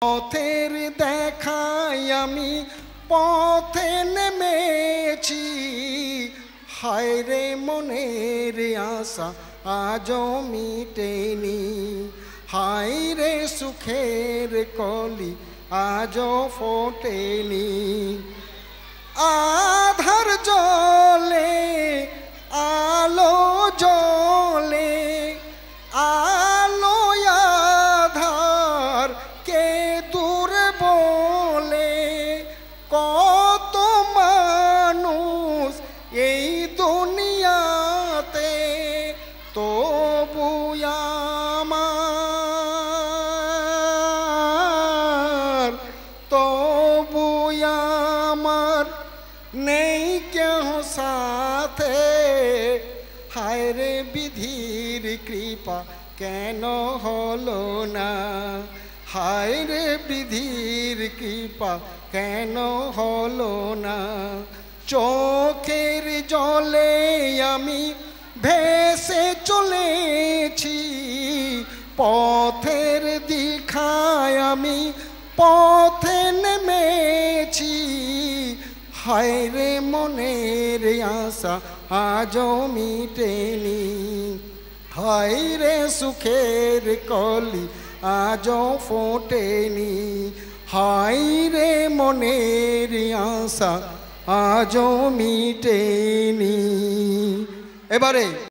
পথের দেখাই আমি পথে নেমেছি, হায় রে মনের আশা আজও মিটেনি, হায় রে সুখের কলি আজও ফোটেনি। আধার জলে আলো জলে, আলো আধার কে দূর বলে, কত মানুষ এই দুনিয়াতে, তবু আমার নেই কেউ সাথে, হায় রে বিধির কৃপা কেন হলো না, হায় রে বিধির কৃপা কেন হলো না। চোখের জলে আমি ভেসে চলেছি, পথের দিখায় আমি পথে নেমেছি, হায় রে মনের আশা আজও মিটেনি, হায় রে সুখের কলি আজও ফোটেনি, হায় রে মনের আশা আজও মিটেনি। এবারে